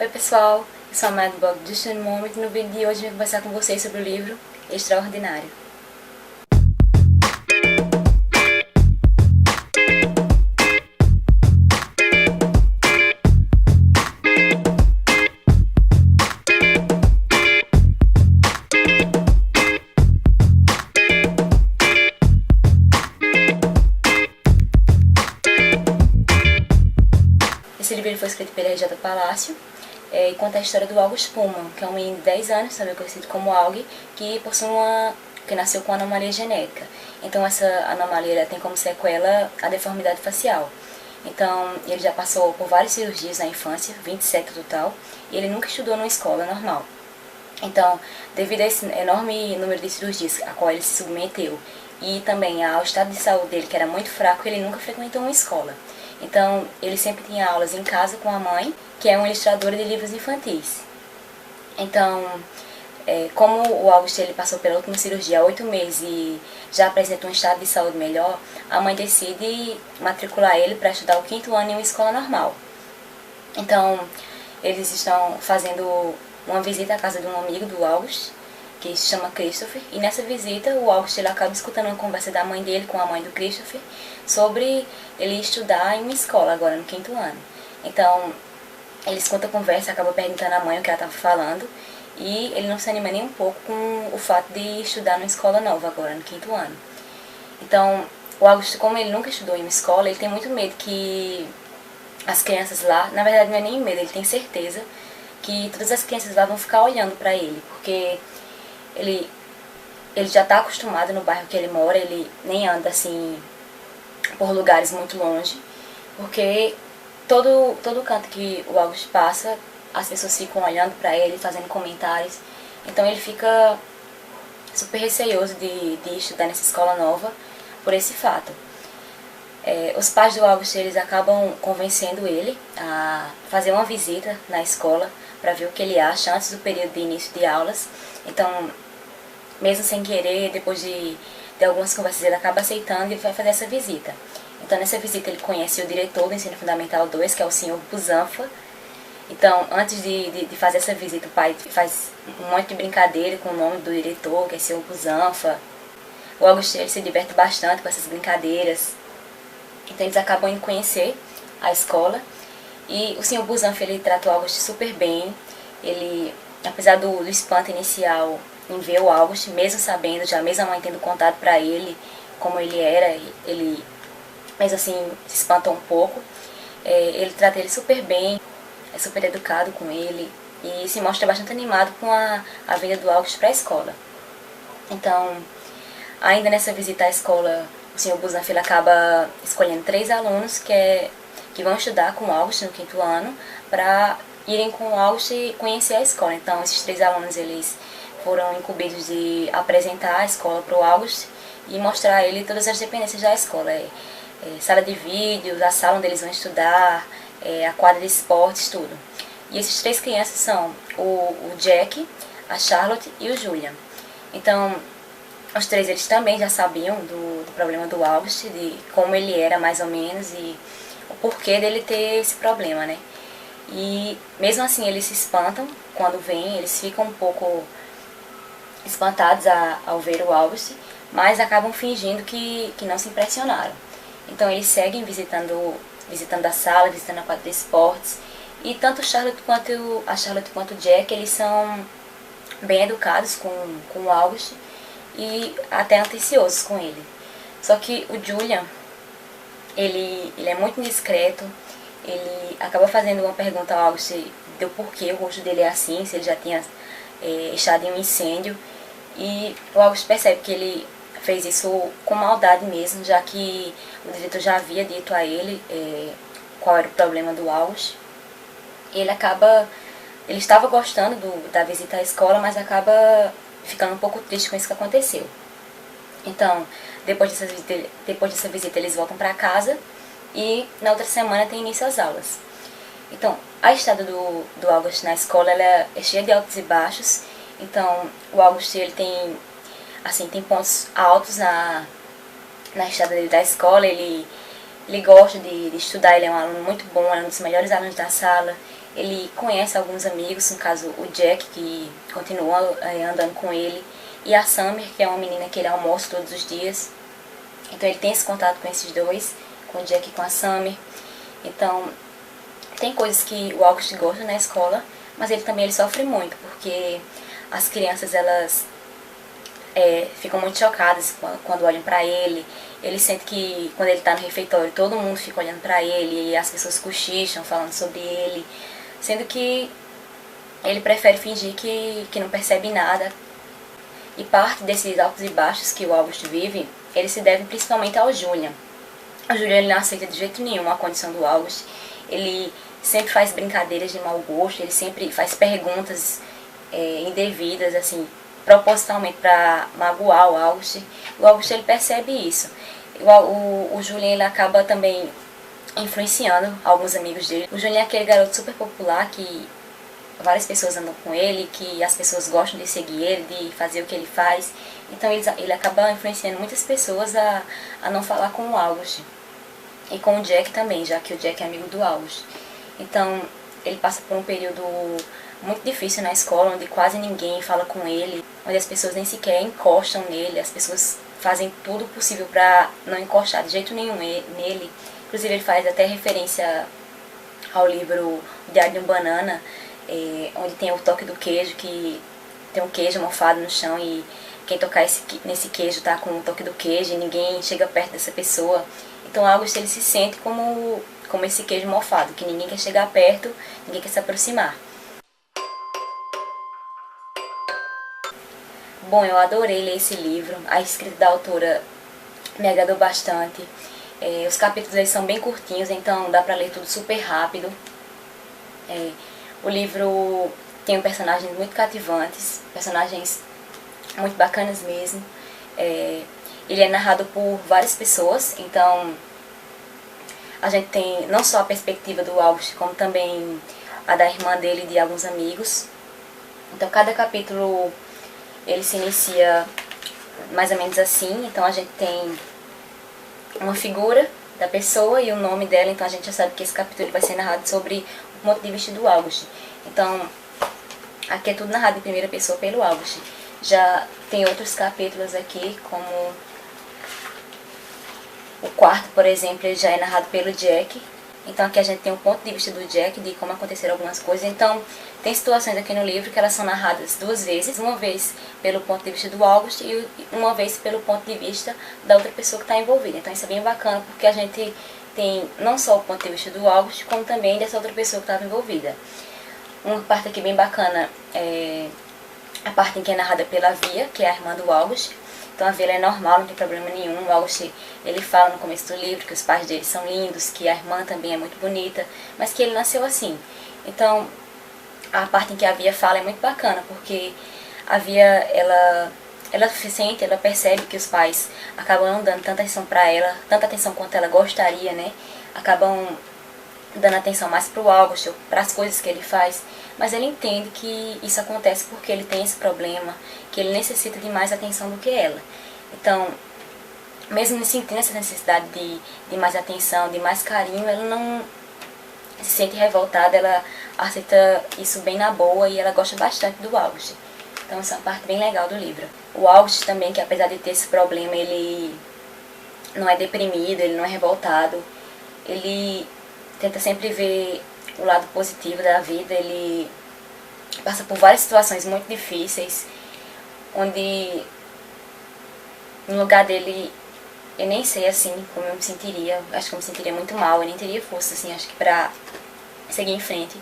Oi pessoal, eu sou a Mad do blog Just a Moment e no vídeo de hoje eu vou conversar com vocês sobre o livro Extraordinário. Esse livro foi escrito pela R.J. Palácio e conta a história do August Pullman, que é um menino de 10 anos, também conhecido como Aug, que que nasceu com anomalia genética. Então essa anomalia tem como sequela a deformidade facial. Então ele já passou por várias cirurgias na infância, 27 no total, e ele nunca estudou numa escola normal. Então, devido a esse enorme número de cirurgias a qual ele se submeteu e também ao estado de saúde dele, que era muito fraco, ele nunca frequentou uma escola. Então, ele sempre tinha aulas em casa com a mãe, que é uma ilustradora de livros infantis. Então, como o August ele passou pela última cirurgia há 8 meses e já apresenta um estado de saúde melhor, a mãe decide matricular ele para estudar o 5º ano em uma escola normal. Então, eles estão fazendo uma visita à casa de um amigo do August, que se chama Christopher, e nessa visita o August ele acaba escutando uma conversa da mãe dele com a mãe do Christopher sobre ele estudar em uma escola agora no 5º ano. Então, ele escuta a conversa, acaba perguntando à mãe o que ela estava falando, e ele não se anima nem um pouco com o fato de estudar numa escola nova agora no 5º ano. Então, o August, como ele nunca estudou em uma escola, ele tem muito medo que as crianças lá, na verdade não é nem medo, ele tem certeza que todas as crianças lá vão ficar olhando pra ele, porque ele já está acostumado no bairro que ele mora, ele nem anda assim por lugares muito longe, porque todo canto que o August passa, as pessoas ficam olhando pra ele, fazendo comentários, então ele fica super receoso de estudar nessa escola nova por esse fato. Os pais do August eles acabam convencendo ele a fazer uma visita na escola para ver o que ele acha antes do período de início de aulas. Então, mesmo sem querer, depois de algumas conversas, ele acaba aceitando e vai fazer essa visita. Então, nessa visita, ele conhece o diretor do Ensino Fundamental 2, que é o senhor Buzanfa. Então, antes de fazer essa visita, o pai faz um monte de brincadeira com o nome do diretor, que é o senhor Buzanfa. O August ele se diverte bastante com essas brincadeiras. Então, eles acabam indo conhecer a escola. E o senhor Buzanfa ele trata o August super bem. Ele, apesar do espanto inicial em ver o August, mesmo sabendo, já mesmo a mãe tendo contado pra ele como ele era, ele, mas assim, se espanta um pouco. Ele trata ele super bem, é super educado com ele e se mostra bastante animado com a vinda do August pra escola. Então, ainda nessa visita à escola, o senhor Buzanfa ele acaba escolhendo 3 alunos que vão estudar com o August no 5º ano para irem com o August e conhecer a escola. Então, esses 3 alunos eles foram incumbidos de apresentar a escola para o August e mostrar a ele todas as dependências da escola. Sala de vídeos, a sala onde eles vão estudar, a quadra de esportes, tudo. E esses 3 crianças são o Jack, a Charlotte e o Julian. Então, os 3 eles também já sabiam do problema do August, de como ele era mais ou menos e o porquê dele ter esse problema, né? E mesmo assim eles se espantam quando vêm, eles ficam um pouco espantados ao ver o August, mas acabam fingindo que não se impressionaram. Então eles seguem visitando a sala, visitando a quadra de esportes, e tanto a Charlotte quanto o Jack, eles são bem educados com o August e até atenciosos com ele. Só que o Julian, ele é muito indiscreto, ele acaba fazendo uma pergunta ao August do porquê o rosto dele é assim, se ele já tinha estado em um incêndio, e o August percebe que ele fez isso com maldade mesmo, já que o diretor já havia dito a ele qual era o problema do August. E ele estava gostando da visita à escola, mas acaba ficando um pouco triste com isso que aconteceu. Então, depois dessa visita eles voltam para casa e na outra semana tem início as aulas. Então, a estada do August na escola ela é cheia de altos e baixos. Então, o August ele tem pontos altos na estada dele da escola. Ele gosta de estudar, ele é um aluno muito bom, é um dos melhores alunos da sala. ele conhece alguns amigos, no caso o Jack, que continua andando com ele, e a Summer, que é uma menina que ele almoça todos os dias. Então ele tem esse contato com esses dois, com o Jack e com a Summer. Então tem coisas que o August gosta na escola, mas ele sofre muito, porque as crianças elas ficam muito chocadas quando olham pra ele. Ele sente que quando ele tá no refeitório todo mundo fica olhando pra ele e as pessoas cochicham falando sobre ele, sendo que ele prefere fingir que não percebe nada. E parte desses altos e baixos que o August vive, ele se deve principalmente ao Julian. O Julian ele não aceita de jeito nenhum a condição do August. Ele sempre faz brincadeiras de mau gosto, ele sempre faz perguntas indevidas, assim, propositalmente para magoar o August. O August ele percebe isso. O Julian ele acaba também influenciando alguns amigos dele. O Julian é aquele garoto super popular que várias pessoas andam com ele, que as pessoas gostam de seguir ele, de fazer o que ele faz. Então ele acaba influenciando muitas pessoas a não falar com o August. E com o Jack também, já que o Jack é amigo do August. Então ele passa por um período muito difícil na escola, onde quase ninguém fala com ele, onde as pessoas nem sequer encostam nele, as pessoas fazem tudo possível para não encostar de jeito nenhum nele. Inclusive ele faz até referência ao livro O Diário de um Banana, onde tem o toque do queijo, que tem um queijo mofado no chão e quem tocar nesse queijo tá com o toque do queijo e ninguém chega perto dessa pessoa. Então August ele se sente como esse queijo mofado, que ninguém quer chegar perto, ninguém quer se aproximar. Bom, eu adorei ler esse livro, a escrita da autora me agradou bastante. Os capítulos eles são bem curtinhos, então dá pra ler tudo super rápido. O livro tem personagens muito cativantes, personagens muito bacanas mesmo. Ele é narrado por várias pessoas, então a gente tem não só a perspectiva do August, como também a da irmã dele e de alguns amigos. Então cada capítulo ele se inicia mais ou menos assim, então a gente tem uma figura da pessoa e o nome dela, então a gente já sabe que esse capítulo vai ser narrado sobre o ponto de vista do August. Então aqui é tudo narrado em primeira pessoa pelo August. Já tem outros capítulos aqui, como o quarto, por exemplo, ele já é narrado pelo Jack. Então aqui a gente tem um ponto de vista do Jack, de como aconteceram algumas coisas. Então tem situações aqui no livro que elas são narradas duas vezes. Uma vez pelo ponto de vista do August e uma vez pelo ponto de vista da outra pessoa que está envolvida. Então isso é bem bacana, porque a gente tem não só o ponto de vista do August, como também dessa outra pessoa que estava envolvida. Uma parte aqui bem bacana é a parte em que é narrada pela Via, que é a irmã do August. Então a Via é normal, não tem problema nenhum. O August ele fala no começo do livro que os pais dele são lindos, que a irmã também é muito bonita, mas que ele nasceu assim. Então a parte em que a Via fala é muito bacana, porque a Via ela sente, ela percebe que os pais acabam não dando tanta atenção pra ela, tanta atenção quanto ela gostaria, né? Acabam dando atenção mais pro August, para as coisas que ele faz, mas ele entende que isso acontece porque ele tem esse problema, que ele necessita de mais atenção do que ela. Então, mesmo sentindo essa necessidade de mais atenção, de mais carinho, ela não se sente revoltada, ela aceita isso bem na boa e ela gosta bastante do August. Então, essa é uma parte bem legal do livro. O August também, que apesar de ter esse problema, ele não é deprimido, ele não é revoltado, ele tenta sempre ver o lado positivo da vida. Ele passa por várias situações muito difíceis, onde no lugar dele eu nem sei assim como eu me sentiria. Acho que eu me sentiria muito mal, eu nem teria força assim, acho que pra seguir em frente.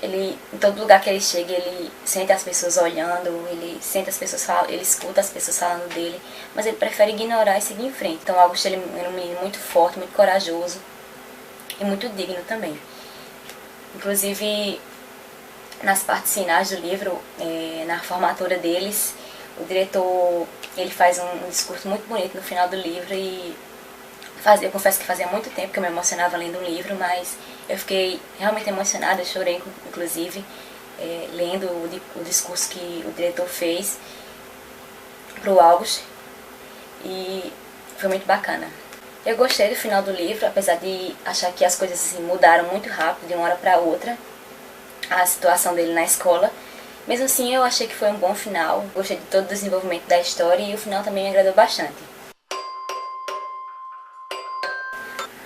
Ele, em todo lugar que ele chega, ele sente as pessoas olhando, ele sente as pessoas falando, ele escuta as pessoas falando dele, mas ele prefere ignorar e seguir em frente. Então August ele é um menino muito forte, muito corajoso e muito digno também. Inclusive, nas partes finais do livro, na formatura deles, o diretor ele faz um discurso muito bonito no final do livro e eu confesso que fazia muito tempo que eu me emocionava lendo um livro, mas eu fiquei realmente emocionada, eu chorei inclusive lendo o discurso que o diretor fez para o August e foi muito bacana. Eu gostei do final do livro, apesar de achar que as coisas assim, mudaram muito rápido de uma hora para outra. a situação dele na escola. Mesmo assim, eu achei que foi um bom final. Gostei de todo o desenvolvimento da história e o final também me agradou bastante.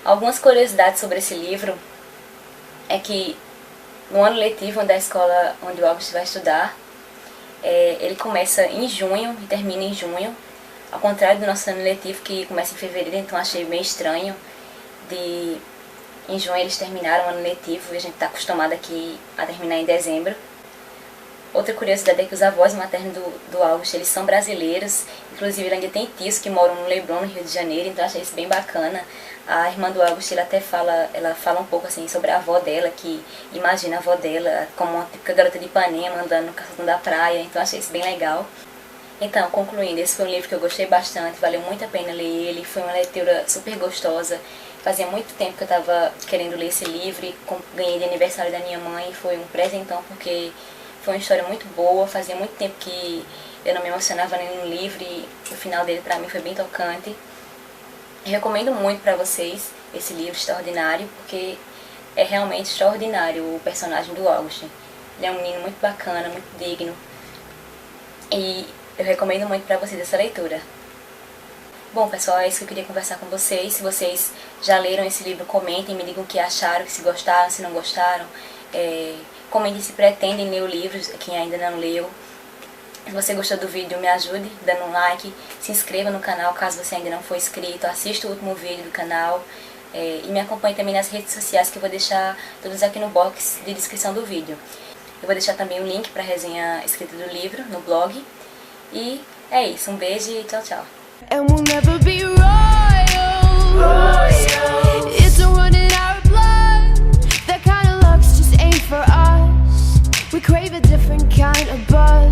Algumas curiosidades sobre esse livro é que no ano letivo da escola onde o August vai estudar, ele começa em junho e termina em junho, ao contrário do nosso ano letivo que começa em fevereiro, então achei meio estranho em junho eles terminaram o ano letivo e a gente está acostumado aqui a terminar em dezembro. Outra curiosidade é que os avós maternos do August, eles são brasileiros, inclusive ele ainda tem tios que moram no Leblon, no Rio de Janeiro, então eu achei isso bem bacana. A irmã do August, ela fala um pouco assim sobre a avó dela, que imagina a avó dela como uma típica garota de Ipanema, andando no calçadão da praia, então eu achei isso bem legal. Então, concluindo, esse foi um livro que eu gostei bastante, valeu muito a pena ler ele, foi uma leitura super gostosa. Fazia muito tempo que eu estava querendo ler esse livro e ganhei de aniversário da minha mãe, foi um presentão porque foi uma história muito boa, fazia muito tempo que eu não me emocionava lendo um livro e o final dele pra mim foi bem tocante. Eu recomendo muito pra vocês esse livro extraordinário, porque é realmente extraordinário o personagem do August. Ele é um menino muito bacana, muito digno e eu recomendo muito pra vocês essa leitura. Bom pessoal, é isso que eu queria conversar com vocês. Se vocês já leram esse livro, comentem, me digam o que acharam, se gostaram, se não gostaram. Comentem se pretendem ler o livro, quem ainda não leu. Se você gostou do vídeo, me ajude dando um like, se inscreva no canal caso você ainda não for inscrito, assista o último vídeo do canal e me acompanhe também nas redes sociais que eu vou deixar todos aqui no box de descrição do vídeo. Eu vou deixar também o link para a resenha escrita do livro no blog. E é isso, um beijo e tchau, tchau. And we'll never be royal. It's a run in our blood. That kind of luck's just ain't for us. We crave a different kind of buzz.